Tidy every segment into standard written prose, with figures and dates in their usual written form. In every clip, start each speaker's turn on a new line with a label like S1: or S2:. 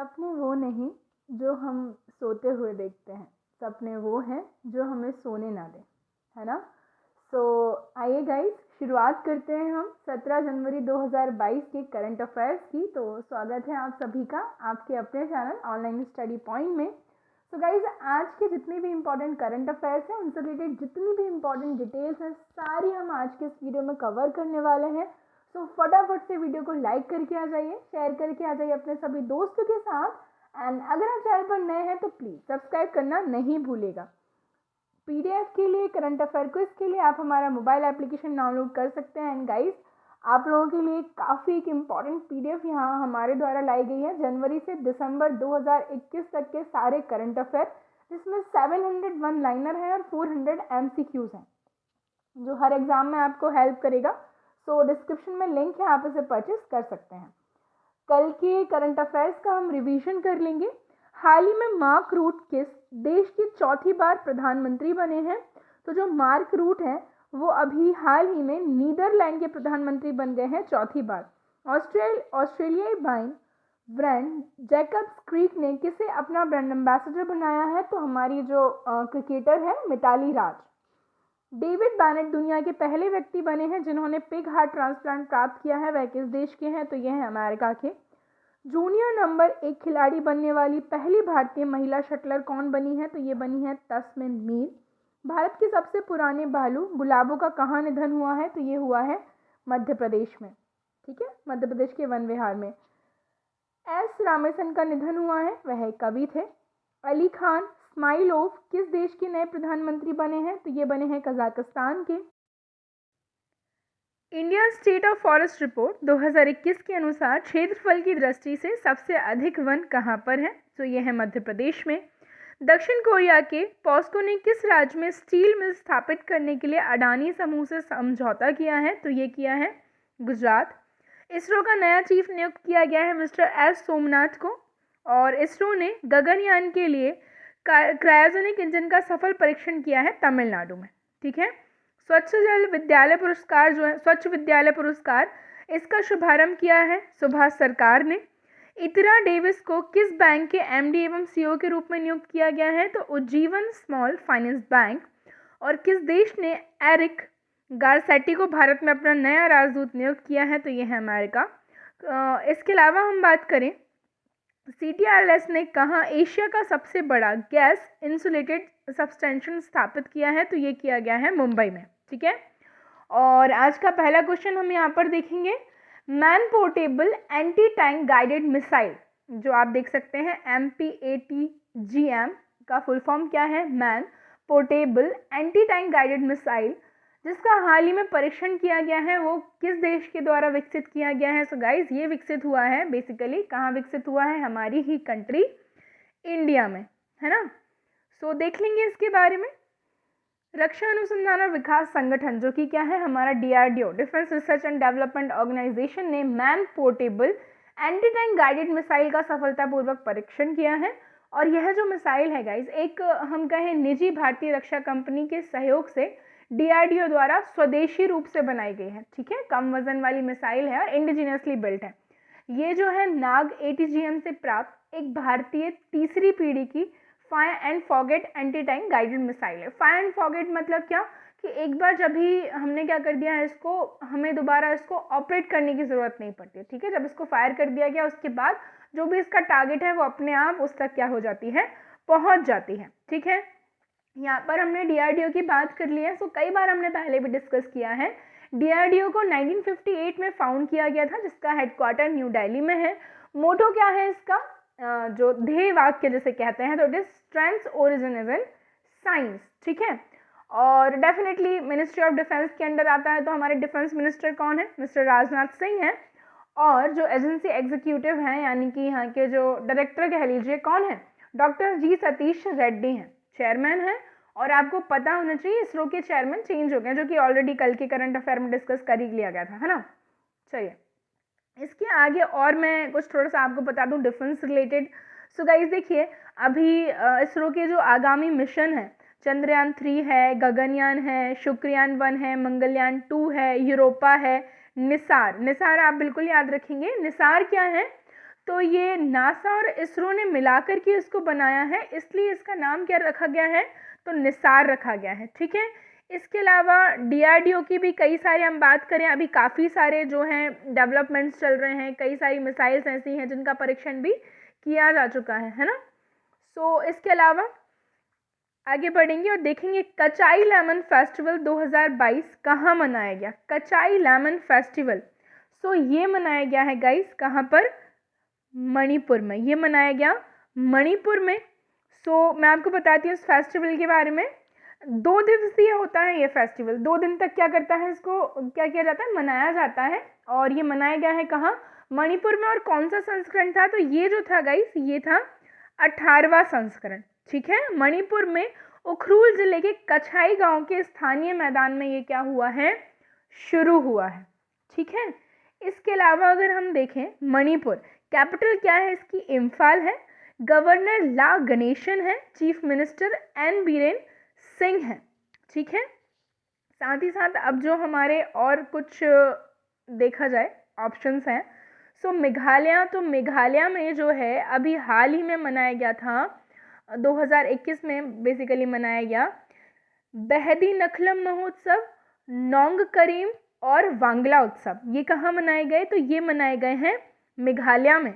S1: सपने वो नहीं जो हम सोते हुए देखते हैं, सपने वो हैं जो हमें सोने ना दें, है ना। सो आइए गाइस, शुरुआत करते हैं हम 17 जनवरी 2022 के करंट अफेयर्स की। तो स्वागत है आप सभी का आपके अपने चैनल ऑनलाइन स्टडी पॉइंट में। सो गाइस, आज के जितने भी इंपॉर्टेंट करंट अफेयर्स हैं उनसे रिलेटेड जितनी भी इंपॉर्टेंट डिटेल्स हैं सारी हम आज के इस वीडियो में कवर करने वाले हैं। सो फटाफट से वीडियो को लाइक करके आ जाइए, शेयर करके आ जाइए अपने सभी दोस्तों के साथ। एंड अगर आप चैनल पर नए हैं तो प्लीज़ सब्सक्राइब करना नहीं भूलेगा। पीडीएफ के लिए, करंट अफेयर क्विज के लिए आप हमारा मोबाइल एप्लीकेशन डाउनलोड कर सकते हैं। एंड गाइस, आप लोगों के लिए काफ़ी एक इम्पॉर्टेंट पीडीएफ यहाँ हमारे द्वारा लाई गई है जनवरी से दिसंबर 2021 तक के सारे करंट अफेयर, जिसमें 700 वन लाइनर है और 400 एमसीक्यूज हैं जो हर एग्जाम में आपको हेल्प करेगा। सो डिस्क्रिप्शन में लिंक है, आप इसे परचेज कर सकते हैं। कल के करंट अफेयर्स का हम रिवीजन कर लेंगे। हाल ही में मार्क रूट किस देश की चौथी बार प्रधानमंत्री बने हैं? तो जो मार्क रूट हैं वो अभी हाल ही में नीदरलैंड के प्रधानमंत्री बन गए हैं चौथी बार। ऑस्ट्रेलियाई ब्रांड जैकब्स क्रीक ने किसे अपना ब्रांड एम्बेसडर बनाया है? तो हमारी जो क्रिकेटर है मिताली राज। डेविड बैनेट दुनिया के पहले व्यक्ति बने हैं जिन्होंने पिग हार्ट ट्रांसप्लांट प्राप्त किया है। वह किस देश के हैं? तो यह है अमेरिका के। जूनियर नंबर 1 खिलाड़ी बनने वाली पहली भारतीय महिला शटलर कौन बनी है? तो ये बनी है तस्मिन मीर। भारत के सबसे पुराने भालू गुलाबों का कहाँ निधन हुआ है? तो ये हुआ है मध्य प्रदेश में। ठीक है, मध्य प्रदेश के वन विहार में। एस रामेसन का निधन हुआ है, वह एक कवि थे। अली खान स्माइलोव किस देश के नए प्रधानमंत्री बने हैं? तो ये बने हैं कजाकिस्तान के। India state of forest report 2021 के अनुसार क्षेत्रफल की दृष्टि से सबसे अधिक वन कहाँ पर है? तो ये है मध्य प्रदेश में। दक्षिण कोरिया के पॉस्को ने किस राज्य में स्टील मिल स्थापित करने के लिए अडानी समूह से समझौता किया है? तो ये किया है गुजरात। इसरो का नया चीफ नियुक्त किया गया है मिस्टर एस सोमनाथ को। और इसरो ने गगनयान के लिए क्रायोजेनिक इंजन का सफल परीक्षण किया है तमिलनाडु में। ठीक है। स्वच्छ विद्यालय पुरस्कार इसका शुभारंभ किया है सुभाष सरकार ने। इतरा डेविस को किस बैंक के एमडी एवं सीईओ के रूप में नियुक्त किया गया है? तो उज्जीवन स्मॉल फाइनेंस बैंक। और किस देश ने एरिक गारसेटी को भारत में अपना नया राजदूत नियुक्त किया है? तो यह है अमेरिका। इसके अलावा हम बात करें, CTRLS ने कहाँ एशिया का सबसे बड़ा गैस इंसुलेटेड सबस्टेंशन स्थापित किया है? तो ये किया गया है मुंबई में। ठीक है। और आज का पहला क्वेश्चन हम यहाँ पर देखेंगे, man portable anti tank guided missile, जो आप देख सकते हैं MPATGM का फुल फॉर्म क्या है? Man portable anti tank guided missile, जिसका हाल ही में परीक्षण किया गया है, वो किस देश के द्वारा विकसित किया गया है? सो गाइस, ये विकसित हुआ है बेसिकली कहाँ विकसित हुआ है? हमारी ही कंट्री इंडिया में, है ना। सो देख लेंगे इसके बारे में। रक्षा अनुसंधान और विकास संगठन, जो कि क्या है? हमारा DRDO, defence research and development organisation, ने man portable anti tank guided missile का सफलतापूर्वक परीक्षण किया है। और यह जो मिसाइल है गाइस, एक हम कहें निजी भारतीय रक्षा कंपनी के सहयोग से DRDO द्वारा स्वदेशी रूप से बनाई गई है। ठीक है, कम वजन वाली मिसाइल है और इंडिजिनियसली बिल्ट है। ये जो है नाग ATGM से प्राप्त एक भारतीय तीसरी पीढ़ी की fire and forget anti tank guided missile है। फायर एंड फॉरगेट मतलब क्या कि एक बार जब भी हमने क्या कर दिया है इसको, हमें दोबारा इसको ऑपरेट करने की ज़रूरत नहीं पड़ती है। ठीक है, जब इसको फायर कर दिया गया उसके बाद जो भी इसका टारगेट है वो अपने आप उस तक क्या हो जाती है? पहुंच जाती है। ठीक है, यहाँ पर हमने DRDO की बात कर ली है। सो कई बार हमने पहले भी डिस्कस किया है। DRDO को 1958 में फाउंड किया गया था, जिसका हेडक्वार्टर न्यू दिल्ली में है। मोटो क्या है इसका? जो ध्येय वाक्य जिसे कहते हैं, तो it is strength origin is in science. ठीक है। और डेफिनेटली मिनिस्ट्री ऑफ डिफेंस के अंडर आता है। तो हमारे डिफेंस मिनिस्टर कौन है? मिस्टर राजनाथ सिंह हैं। और जो एजेंसी एग्जीक्यूटिव हैं, यानी कि यहाँ के जो डायरेक्टर कह लीजिए, कौन है? डॉक्टर G सतीश रेड्डी हैं, चेयरमैन हैं। और आपको पता होना चाहिए इसरो के चेयरमैन चेंज हो गए, जो कि ऑलरेडी कल के करंट अफेयर में डिस्कस कर ही लिया गया था, है ना। चलिए इसके आगे और मैं कुछ थोड़ा सा आपको बता दूं डिफेंस रिलेटेड। सो गाइस देखिए, अभी इसरो के जो आगामी मिशन है, चंद्रयान 3 है, गगनयान है, शुक्रयान 1 है, मंगलयान 2 है, यूरोपा है, निसार आप बिल्कुल याद रखेंगे। निसार क्या है? तो ये नासा और इसरो ने मिलाकर के इसको बनाया है, इसलिए इसका नाम क्या रखा गया है, तो निसार रखा गया है। ठीक है, इसके अलावा DRDO की भी कई सारे हम बात करें, अभी काफ़ी सारे जो हैं डेवलपमेंट्स चल रहे हैं, कई सारी मिसाइल्स ऐसी हैं जिनका परीक्षण भी किया जा चुका है ना। सो इसके अलावा आगे बढ़ेंगे और देखेंगे कचाई लेमन फेस्टिवल 2022 कहाँ मनाया गया। कचाई लेमन फेस्टिवल, सो ये मनाया गया है गाइस कहाँ पर, मणिपुर में। ये मनाया गया मणिपुर में। सो मैं आपको बताती हूँ इस फेस्टिवल के बारे में। 2 दिवसीय होता है ये फेस्टिवल, 2 दिन तक क्या करता है, इसको क्या किया जाता है, मनाया जाता है। और ये मनाया गया है कहाँ, मणिपुर में। और कौन सा संस्करण था, तो ये जो था गाइस ये था 18वां संस्करण। ठीक है, मणिपुर में उखरूल जिले के कछाई गांव के स्थानीय मैदान में ये क्या हुआ है, शुरू हुआ है। ठीक है, इसके अलावा अगर हम देखें मणिपुर, कैपिटल क्या है इसकी, इम्फाल है। गवर्नर ला गणेशन है, chief minister N Biren Singh है। ठीक है, साथ ही साथ अब जो हमारे और कुछ देखा जाए ऑप्शंस हैं, सो मेघालय, तो मेघालय में जो है अभी हाल ही में मनाया गया था 2021 में बेसिकली मनाया गया बेहदी नखलम महोत्सव, नोंग करीम और वांगला उत्सव। ये कहाँ मनाए गए, तो ये मनाए गए हैं मेघालय में।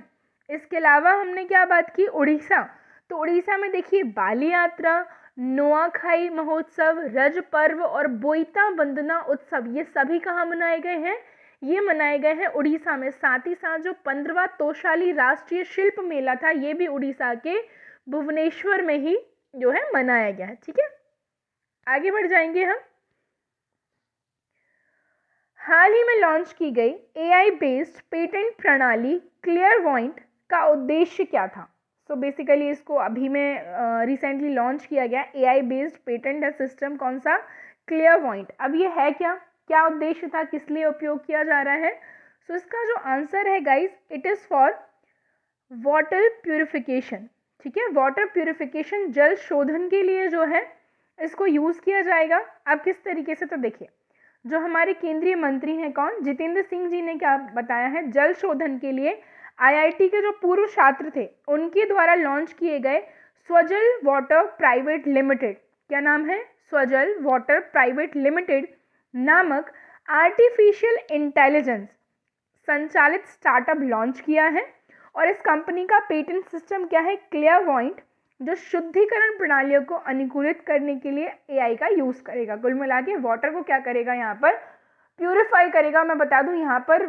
S1: इसके अलावा हमने क्या बात की, उड़ीसा, तो उड़ीसा में देखिए बाली यात्रा, नोआखाई महोत्सव, रज पर्व और बोईता बंदना उत्सव, ये सभी कहाँ मनाए गए हैं, ये मनाए गए हैं उड़ीसा में। साथ ही साथ जो 15वां तोशाली राष्ट्रीय शिल्प मेला था, ये भी उड़ीसा के भुवनेश्वर में ही जो है मनाया गया है। ठीक है, आगे बढ़ जाएंगे हम। हाल ही में लॉन्च की गई AI बेस्ड पेटेंट प्रणाली क्लियरवॉइंट का उद्देश्य क्या था। सो बेसिकली इसको अभी में रिसेंटली लॉन्च किया गया AI बेस्ड पेटेंट सिस्टम, कौन सा, क्लियरवॉइंट। अब ये है क्या, क्या उद्देश्य था, किस लिए उपयोग किया जा रहा है। सो इसका जो आंसर है guys, it is for water purification. ठीक है, वाटर प्यूरिफिकेशन, जल शोधन के लिए जो है इसको यूज़ किया जाएगा। अब किस तरीके से, तो देखिए जो हमारे केंद्रीय मंत्री हैं कौन, जितेंद्र सिंह जी ने क्या बताया है, जल शोधन के लिए IIT के जो पूर्व छात्र थे उनके द्वारा लॉन्च किए गए स्वजल वाटर प्राइवेट लिमिटेड, क्या नाम है, स्वजल वाटर प्राइवेट लिमिटेड नामक आर्टिफिशियल इंटेलिजेंस संचालित स्टार्टअप लॉन्च किया है। और इस कंपनी का पेटेंट सिस्टम क्या है, क्लियरवॉइंट, जो शुद्धिकरण प्रणालियों को अनुकूलित करने के लिए AI का यूज़ करेगा। कुल मिला के वाटर को क्या करेगा, यहाँ पर प्यूरिफाई करेगा। मैं बता दूँ यहाँ पर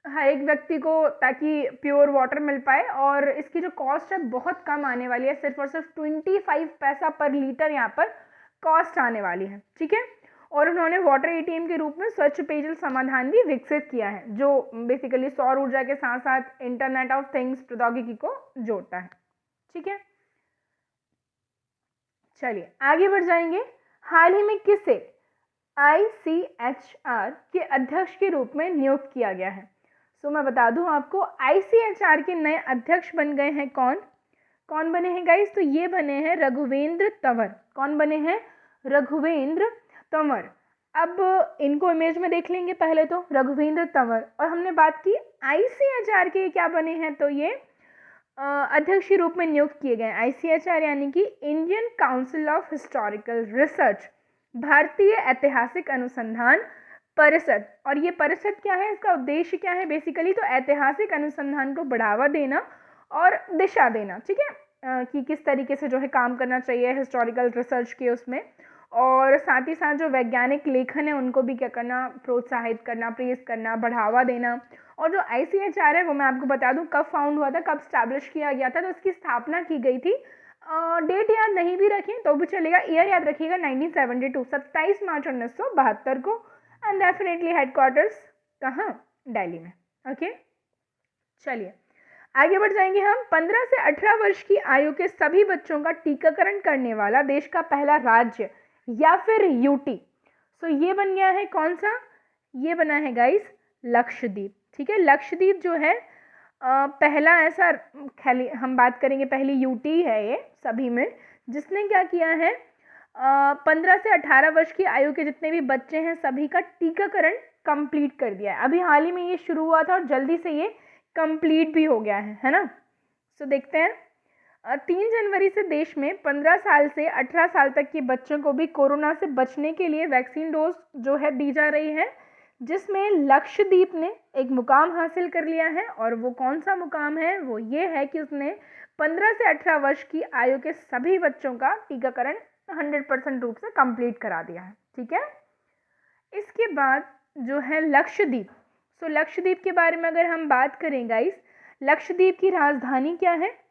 S1: हर एक व्यक्ति को, ताकि प्योर वाटर मिल पाए। और इसकी जो कॉस्ट है बहुत कम आने वाली है, सिर्फ और सिर्फ 25 पैसा पर लीटर यहाँ पर कॉस्ट आने वाली है। ठीक है, और उन्होंने वाटर ATM के रूप में स्वच्छ पेयजल समाधान भी विकसित किया है, जो बेसिकली सौर ऊर्जा के साथ साथ इंटरनेट ऑफ थिंग्स प्रौद्योगिकी को जोड़ता है। ठीक है, चलिए आगे बढ़ जाएंगे। हाल ही में किसे ICHR के अध्यक्ष के रूप में नियुक्त किया गया है। सो मैं बता दूं आपको, ICHR के नए अध्यक्ष बन गए हैं कौन, कौन बने हैं गाइस, तो ये बने हैं रघुवेंद्र तंवर। कौन बने हैं, रघुवेंद्र तंवर। अब इनको इमेज में देख लेंगे पहले तो, रघुवेंद्र तंवर। और हमने बात की ICHR के क्या बने हैं, तो ये अध्यक्ष के रूप में नियुक्त किए गए। ICHR यानी कि Indian council of historical research, भारतीय ऐतिहासिक अनुसंधान परिषद। और ये परिषद क्या है, इसका उद्देश्य क्या है, बेसिकली तो ऐतिहासिक अनुसंधान को बढ़ावा देना और दिशा देना। ठीक है, कि किस तरीके से जो है काम करना चाहिए हिस्टोरिकल रिसर्च के उसमें। और साथ ही साथ जो वैज्ञानिक लेखन है उनको भी क्या करना, प्रोत्साहित करना, प्रेस करना, बढ़ावा देना। और जो ICHR है वो मैं आपको बता दूं कब फाउंड हुआ था, कब स्टैब्लिश किया गया था, तो उसकी स्थापना की गई थी। डेट याद नहीं भी रखें तो भी चलेगा, ईयर याद रखिएगा 1972, 27 मार्च 1972 को। एंड डेफिनेटली हेडक्वार्टर्स कहाँ, दिल्ली में। ओके, चलिए आगे बढ़ जाएंगे हम। 15 से 18 वर्ष की आयु के सभी बच्चों का टीकाकरण करने वाला देश का पहला राज्य या फिर UT। सो ये बन गया है कौन सा, ये बना है गाइस लक्षद्वीप। ठीक है, लक्षद्वीप जो है पहला ऐसा, हम बात करेंगे पहली UT है ये सभी में, जिसने क्या किया है 15 से 18 वर्ष की आयु के जितने भी बच्चे हैं सभी का टीकाकरण कंप्लीट कर दिया है। अभी हाल ही में ये शुरू हुआ था और जल्दी से ये कंप्लीट भी हो गया है ना। सो देखते हैं 3 जनवरी से देश में 15 साल से 18 साल तक के बच्चों को भी कोरोना से बचने के लिए वैक्सीन डोज जो है दी जा रही है, जिसमें लक्षद्वीप ने एक मुकाम हासिल कर लिया है। और वो कौन सा मुकाम है? वो ये है कि उसने 15 से 18 वर्ष की आयु के सभी बच्चों का टीकाकरण 100% रूप से कंप्लीट करा दिया है। ठीक है, इसके बाद जो है लक्षद्वीप। सो लक्षद्वीप के बारे में अगर हम बात करें गाइस, लक्षद्वीप की राजधानी क्या है?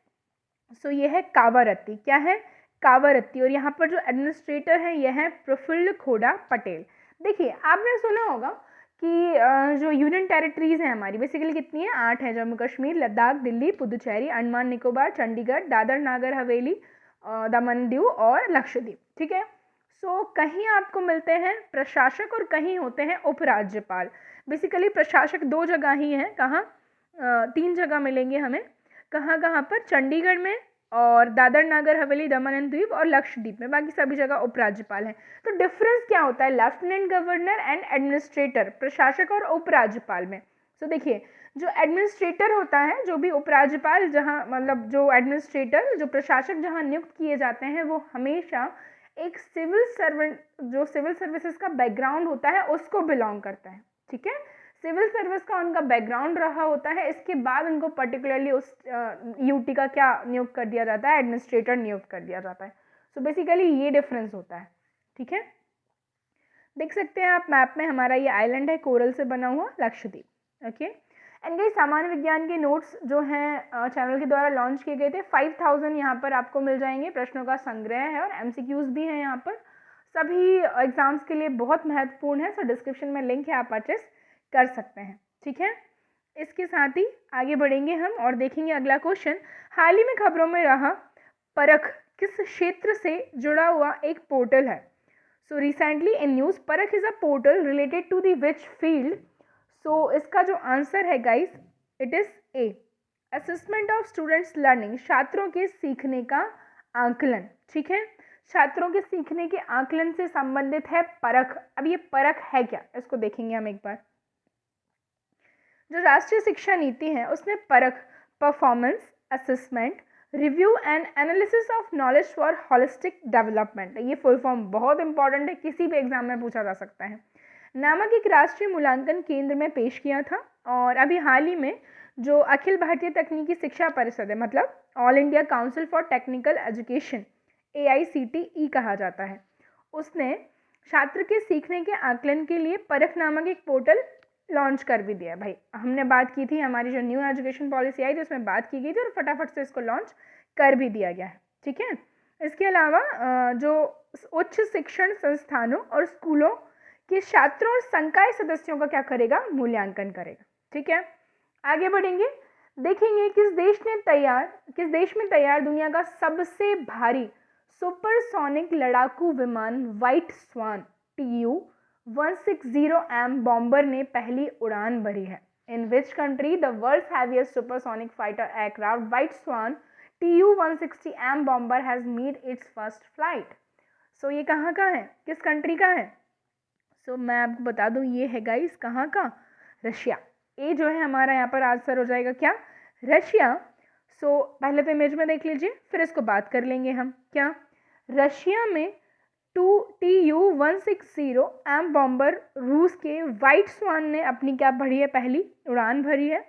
S1: सो ये है कावारत्ती। क्या है? कावारत्ती। और यहाँ पर जो एडमिनिस्ट्रेटर है यह है प्रफुल्ल खोड़ा पटेल। देखिए, आपने सुना होगा कि जो यूनियन टेरिटरीज हैं हमारी बेसिकली कितनी है? 8 है। जम्मू कश्मीर, लद्दाख, दिल्ली, पुदुचेरी, अंडमान निकोबार, चंडीगढ़, दादर नागर हवेली, दमन दीव और लक्षद्वीप। ठीक है। सो कहीं आपको मिलते हैं प्रशासक और कहीं होते हैं उपराज्यपाल। बेसिकली प्रशासक 2 जगह ही हैं। कहाँ? 3 जगह मिलेंगे हमें। कहाँ कहाँ पर? चंडीगढ़ में और दादर नागर हवेली, दमन एंड दीव और लक्षद्वीप में। बाकी सभी जगह उपराज्यपाल हैं। तो डिफरेंस क्या होता है लेफ्टिनेंट गवर्नर एंड एडमिनिस्ट्रेटर, प्रशासक और उपराज्यपाल में? तो देखिए, जो एडमिनिस्ट्रेटर होता है, जो भी उपराज्यपाल, जहाँ मतलब जो एडमिनिस्ट्रेटर, जो प्रशासक जहाँ नियुक्त किए जाते हैं, वो हमेशा एक सिविल सर्वेंट, जो सिविल सर्विसेज का बैकग्राउंड होता है उसको बिलोंग करता है। ठीक है, सिविल सर्विस का उनका बैकग्राउंड रहा होता है। इसके बाद उनको पर्टिकुलरली उस यूटी का क्या नियुक्त कर दिया जाता है? एडमिनिस्ट्रेटर नियुक्त कर दिया जाता है। सो बेसिकली ये डिफरेंस होता है। ठीक है, देख सकते हैं आप मैप में, हमारा ये आइलैंड है कोरल से बना हुआ, लक्षद्वीप। ओके, एंड ये सामान्य विज्ञान के नोट्स जो हैं चैनल के द्वारा लॉन्च किए गए थे। 5000 यहाँ पर आपको मिल जाएंगे। प्रश्नों का संग्रह है और एमसीक्यूज भी हैं यहाँ पर। सभी एग्जाम्स के लिए बहुत महत्वपूर्ण है। सो डिस्क्रिप्शन में लिंक है, आप परचेस कर सकते हैं। ठीक है, इसके साथ ही आगे बढ़ेंगे हम और देखेंगे अगला क्वेश्चन। हाल ही में खबरों में रहा परख किस क्षेत्र से जुड़ा हुआ एक पोर्टल है? So recently in news, Parakh is a portal related to the which field? So इसका जो आंसर है guys, it is a, assessment of students learning, छात्रों के सीखने का आंकलन। ठीक है, छात्रों के सीखने के आंकलन से संबंधित है परख। अब ये परख है क्या, इसको देखेंगे हम एक बार। जो राष्ट्रीय शिक्षा नीति है उसने परख, performance assessment, review and analysis of knowledge for holistic development, ये फुल फॉर्म बहुत इंपॉर्टेंट है, किसी भी एग्जाम में पूछा जा सकता है, नामक एक राष्ट्रीय मूल्यांकन केंद्र में पेश किया था। और अभी हाल ही में जो अखिल भारतीय तकनीकी शिक्षा परिषद है, मतलब all India council for technical education, AICTE कहा जाता है, उसने छात्र के सीखने के आकलन के लिए परख नामक एक पोर्टल लॉन्च कर भी दिया। भाई हमने बात की थी, हमारी जो न्यू एजुकेशन पॉलिसी आई थी उसमें बात की गई थी और फटाफट से इसको लॉन्च कर भी दिया गया है। ठीक है, इसके अलावा जो उच्च शिक्षण संस्थानों और स्कूलों के छात्रों और संकाय सदस्यों का क्या करेगा? मूल्यांकन करेगा। ठीक है, आगे बढ़ेंगे, देखेंगे किस देश में तैयार दुनिया का सबसे भारी सुपरसोनिक लड़ाकू विमान व्हाइट स्वान TU-160M बॉम्बर ने पहली उड़ान भरी है। In which country the world's heaviest supersonic fighter aircraft white swan TU-160M bomber has made its first flight? So ये कहाँ का है, किस कंट्री का है? सो मैं आपको बता दूं, ये है गाइस कहाँ का? रशिया। ए जो है हमारा यहाँ पर आंसर हो जाएगा क्या? रशिया। सो पहले तो इमेज में देख लीजिए, फिर इसको बात कर लेंगे हम। क्या रशिया में TU-160M बॉम्बर रूस के व्हाइट स्वान ने अपनी क्या भरी है? पहली उड़ान भरी है।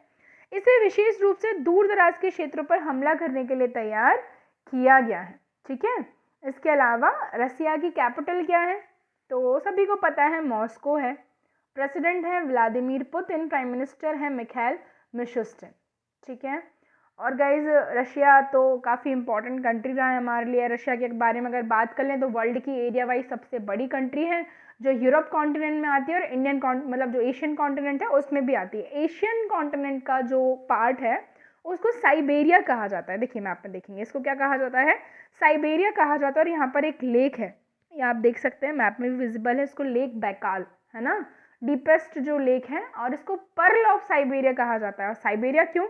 S1: इसे विशेष रूप से दूर दराज के क्षेत्रों पर हमला करने के लिए तैयार किया गया है। ठीक है, इसके अलावा रसिया की कैपिटल क्या है? तो सभी को पता है, मॉस्को है। प्रेसिडेंट है व्लादिमीर पुतिन, प्राइम मिनिस्टर है मिखाइल मिशुस्टिन। ठीक है, और गाइज रशिया तो काफ़ी इंपॉर्टेंट कंट्री रहा है हमारे लिए। रशिया के बारे में अगर बात कर लें तो वर्ल्ड की एरिया वाइज सबसे बड़ी कंट्री है, जो यूरोप कॉन्टिनेंट में आती है और इंडियन मतलब जो एशियन कॉन्टिनेंट है उसमें भी आती है। एशियन कॉन्टिनेंट का जो पार्ट है उसको साइबेरिया कहा जाता है। देखिए मैप में देखेंगे, इसको क्या कहा जाता है? साइबेरिया कहा जाता है। और यहाँ पर एक लेक है, ये आप देख सकते हैं, मैप में भी विजिबल है, इसको लेक बैकाल है ना, डीपेस्ट जो लेक है, और इसको पर्ल ऑफ साइबेरिया कहा जाता है। और साइबेरिया क्यों?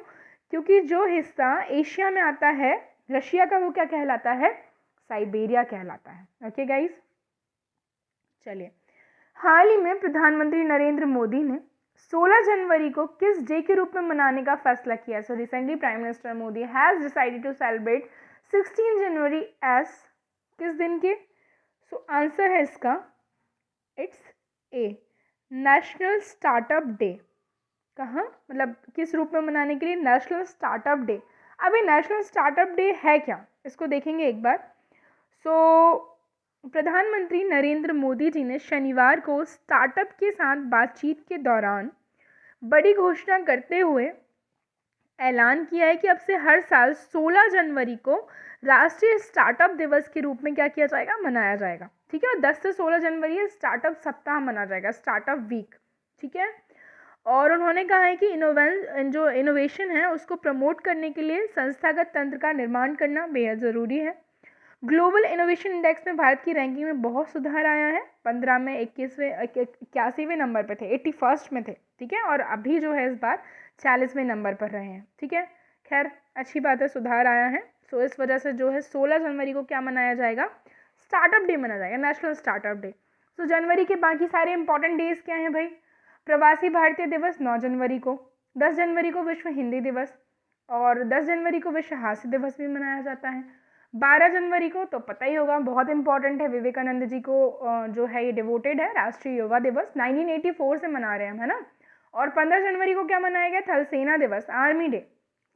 S1: क्योंकि जो हिस्सा एशिया में आता है रशिया का, वो क्या कहलाता है? साइबेरिया कहलाता है। ओके गाइस, चलिए, हाल ही में प्रधानमंत्री नरेंद्र मोदी ने 16 जनवरी को किस डे के रूप में मनाने का फैसला किया? So recently prime minister Modi has decided to celebrate 16 January as किस दिन के? सो आंसर है इसका it's a national startup day. कहाँ, मतलब किस रूप में मनाने के लिए? National startup day. अब ये नेशनल स्टार्टअप डे है क्या, इसको देखेंगे एक बार। प्रधानमंत्री नरेंद्र मोदी जी ने शनिवार को स्टार्टअप के साथ बातचीत के दौरान बड़ी घोषणा करते हुए ऐलान किया है कि अब से हर साल 16 जनवरी को राष्ट्रीय स्टार्टअप दिवस के रूप में क्या किया जाएगा? मनाया जाएगा। ठीक है, और 10 से 16 जनवरी स्टार्टअप सप्ताह मनाया जाएगा, स्टार्टअप वीक। ठीक है, और उन्होंने कहा है कि इनोवेशन है उसको प्रमोट करने के लिए संस्थागत तंत्र का निर्माण करना बेहद ज़रूरी है। ग्लोबल इनोवेशन इंडेक्स में भारत की रैंकिंग में बहुत सुधार आया है। 15 में 81वें नंबर पे थे, 81st में थे। ठीक है, और अभी जो है इस बार 40वें नंबर पर रहे हैं। ठीक है, खैर अच्छी बात है, सुधार आया है। सो इस वजह से जो है 16 जनवरी को क्या मनाया जाएगा? स्टार्टअप डे मनाया जाएगा, नेशनल स्टार्टअप डे। सो जनवरी के बाकी सारे इंपॉर्टेंट डेज क्या हैं भाई? प्रवासी भारतीय दिवस 9 जनवरी को, 10 जनवरी को विश्व हिंदी दिवस, और 10 जनवरी को विश्व हास्य दिवस भी मनाया जाता है। 12 जनवरी को तो पता ही होगा, बहुत इंपॉर्टेंट है, विवेकानंद जी को जो है ये डिवोटेड है, राष्ट्रीय योगा दिवस 1984 से मना रहे हैं हम, है ना। और 15 जनवरी को क्या मनाया गया? थल सेना दिवस, आर्मी डे।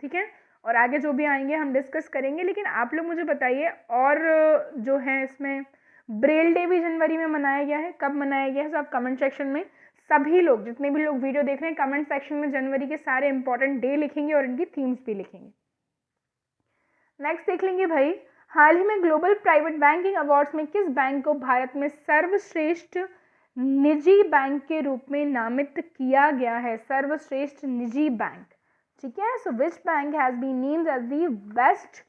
S1: ठीक है, और आगे जो भी आएंगे हम डिस्कस करेंगे, लेकिन आप लोग मुझे बताइए, और जो है इसमें ब्रेल डे भी जनवरी में मनाया गया है। कब मनाया गया है? सब कमेंट सेक्शन में सभी लोग, जितने भी लोग वीडियो देख रहे हैं, कमेंट सेक्शन में जनवरी के सारे इंपॉर्टेंट डे लिखेंगे और इनकी थीम्स भी लिखेंगे। नेक्स्ट देख लेंगे भाई, हाल ही में ग्लोबल प्राइवेट बैंकिंग अवार्ड्स में किस बैंक को भारत में सर्वश्रेष्ठ निजी बैंक के रूप में नामित किया गया है? सर्वश्रेष्ठ निजी बैंक। ठीक है, so which bank has been named as the best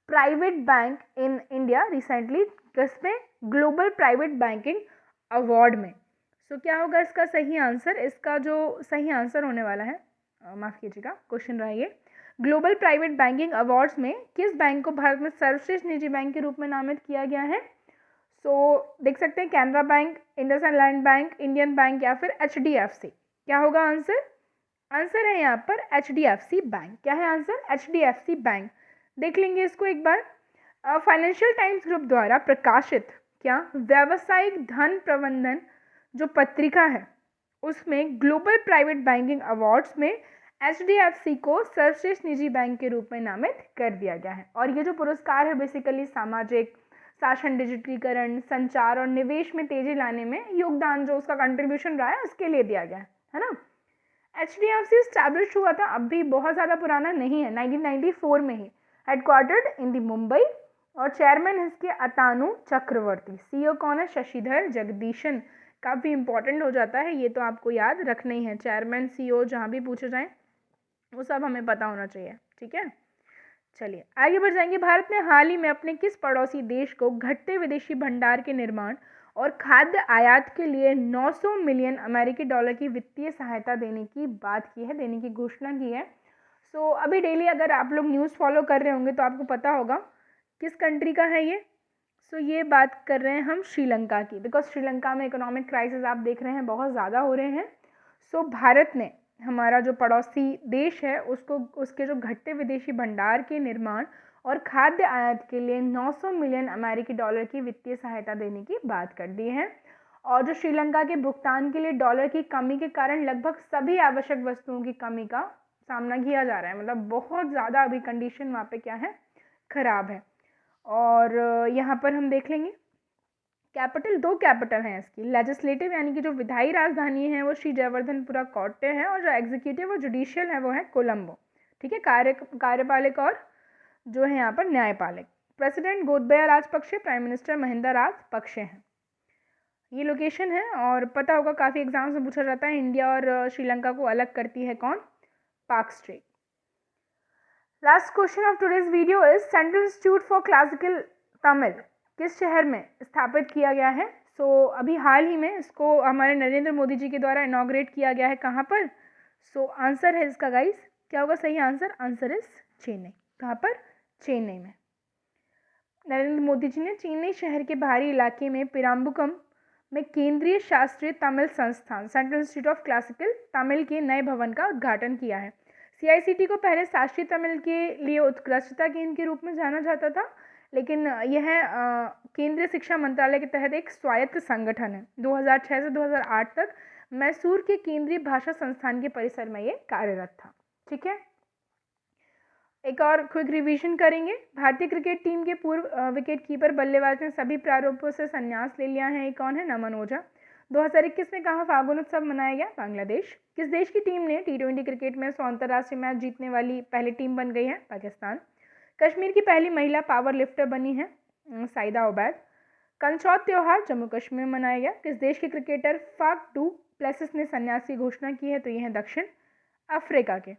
S1: private bank in India recently? किसमें? ग्लोबल प्राइवेट बैंकिंग अवार्ड में। सो क्या होगा इसका सही आंसर? इसका जो सही आंसर होने वाला है, माफ़ कीजिएगा, क्वेश्चन रहा ये, ग्लोबल प्राइवेट बैंकिंग अवार्ड्स में किस बैंक को भारत में सर्वश्रेष्ठ निजी बैंक के रूप में नामित किया गया है? देख सकते हैं, Canara bank, IndusInd bank, Indian bank या फिर HDFC। क्या होगा आंसर? आंसर है यहाँ पर HDFC बैंक। क्या है आंसर? HDFC bank. देख लेंगे इसको एक बार। फाइनेंशियल टाइम्स ग्रुप द्वारा प्रकाशित क्या व्यावसायिक धन प्रबंधन जो पत्रिका है उसमें ग्लोबल प्राइवेट बैंकिंग अवार्ड्स में HDFC को सर्वश्रेष्ठ निजी बैंक के रूप में नामित कर दिया गया है। और ये जो पुरस्कार है बेसिकली सामाजिक शासन, डिजिटलीकरण, संचार और निवेश में तेजी लाने में योगदान जो उसका कंट्रीब्यूशन रहा है उसके लिए दिया गया है ना। HDFC स्टैब्लिश हुआ था, अब भी बहुत ज़्यादा पुराना नहीं है, 1994 में ही, हेडक्वार्टर्ड इन दी मुंबई, और चेयरमैन इसके अतानु चक्रवर्ती। CEO कौन है? शशिधर जगदीशन। काफ़ी इंपॉर्टेंट हो जाता है, ये तो आपको याद रखना ही है। चेयरमैन CEO जहाँ भी पूछे जाएँ वो सब हमें पता होना चाहिए। ठीक है, चलिए आगे बढ़ जाएंगे। भारत ने हाल ही में अपने किस पड़ोसी देश को घटते विदेशी भंडार के निर्माण और खाद्य आयात के लिए 900 मिलियन अमेरिकी डॉलर की वित्तीय सहायता देने की बात की है, देने की घोषणा की है? अभी डेली अगर आप लोग न्यूज़ फॉलो कर रहे होंगे तो आपको पता होगा किस कंट्री का है ये। ये बात कर रहे हैं हम श्रीलंका की, बिकॉज श्रीलंका में इकोनॉमिक क्राइसिस आप देख रहे हैं बहुत ज़्यादा हो रहे हैं। भारत ने, हमारा जो पड़ोसी देश है, उसके जो घटते विदेशी भंडार के निर्माण और खाद्य आयात के लिए 900 मिलियन अमेरिकी डॉलर की वित्तीय सहायता देने की बात कर दी है। और जो श्रीलंका के भुगतान के लिए डॉलर की कमी के कारण लगभग सभी आवश्यक वस्तुओं की कमी का सामना किया जा रहा है, मतलब बहुत ज़्यादा अभी कंडीशन वहाँ पे क्या है, खराब है। और यहाँ पर हम देख लेंगे कैपिटल, 2 कैपिटल हैं इसकी। लेजिस्लेटिव यानी कि जो विधायी राजधानी है वो श्री जयवर्धनपुरा कोट्टे है, और जो एग्जीक्यूटिव और जुडिशियल है वो है कोलंबो। ठीक है, कार्यपालिक और जो है यहाँ पर न्यायपालिक। President Gotabaya Rajapaksa, prime minister Mahinda Rajapaksa हैं। ये लोकेशन है, और पता होगा काफ़ी एग्जाम्स में पूछा जाता है, इंडिया और श्रीलंका को अलग करती है कौन? पाक straight. Last question of today's video is central institute for classical Tamil किस शहर में स्थापित किया गया है? अभी हाल ही में इसको हमारे नरेंद्र मोदी जी के द्वारा इनॉग्रेट किया गया है। कहाँ पर? आंसर है इसका गाइस, क्या होगा सही आंसर? Answer is Chennai. कहाँ पर? चेन्नई में। नरेंद्र मोदी जी ने चेन्नई शहर के बाहरी इलाके में पिराम्बुकम में केंद्रीय शास्त्रीय तमिल संस्थान central institute of classical Tamil के नए भवन का उद्घाटन किया है। CICT को पहले शास्त्रीय तमिल के लिए उत्कृष्टता केंद्र के रूप में जाना जाता था, लेकिन यह केंद्रीय शिक्षा मंत्रालय के तहत एक स्वायत्त संगठन है। 2006 से 2008 तक मैसूर के केंद्रीय भाषा संस्थान के परिसर में ये कार्यरत था। ठीक है, एक और क्विक रिवीजन करेंगे। भारतीय क्रिकेट टीम के पूर्व विकेट कीपर बल्लेबाज ने सभी प्रारूपों से संन्यास ले लिया है। ये कौन है? नमन ओझा। 2021 में कहाँ फागुन उत्सव मनाया गया? बांग्लादेश। किस देश की टीम ने T20 क्रिकेट में 100 अंतर्राष्ट्रीय मैच जीतने वाली पहली टीम बन गई है? पाकिस्तान। कश्मीर की पहली महिला पावर लिफ्टर बनी है साइदा उबैद। कंचौत त्योहार जम्मू कश्मीर में मनाया गया। किस देश के क्रिकेटर फाफ डू प्लेसिस ने संन्यास की घोषणा की है? तो ये है दक्षिण अफ्रीका के।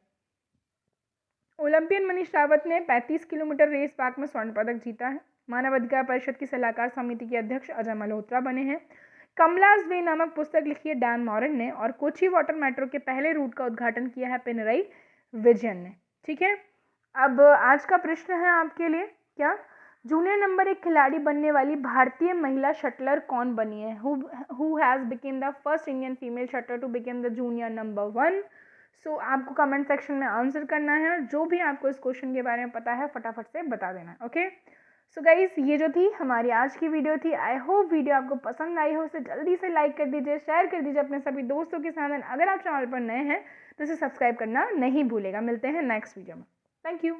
S1: ओलंपियन मनीष रावत ने 35 किलोमीटर रेस वाक में स्वर्ण पदक जीता है। मानव अधिकार परिषद की सलाहकार समिति के अध्यक्ष अजय मल्होत्रा बने हैं। कमलास वे नामक पुस्तक लिखी है डैन मॉरन ने। और कोची वाटर मेट्रो के पहले रूट का उद्घाटन किया है पिनरई विजयन ने। ठीक है, अब आज का प्रश्न है आपके लिए, क्या जूनियर नंबर 1 खिलाड़ी बनने वाली भारतीय महिला शटलर कौन बनी है? Who has become the first Indian female shuttler to become the junior number 1? So आपको कमेंट सेक्शन में आंसर करना है और जो भी आपको इस क्वेश्चन के बारे में पता है फटाफट से बता देना है। ओके, सो गाइस, ये जो थी हमारी आज की वीडियो थी। आई होप वीडियो आपको पसंद आई हो। इसे जल्दी से लाइक कर दीजिए, शेयर कर दीजिए अपने सभी दोस्तों के साथ। अगर आप चैनल पर नए हैं तो इसे सब्सक्राइब करना नहीं भूलेगा। मिलते हैं नेक्स्ट वीडियो में। Thank you.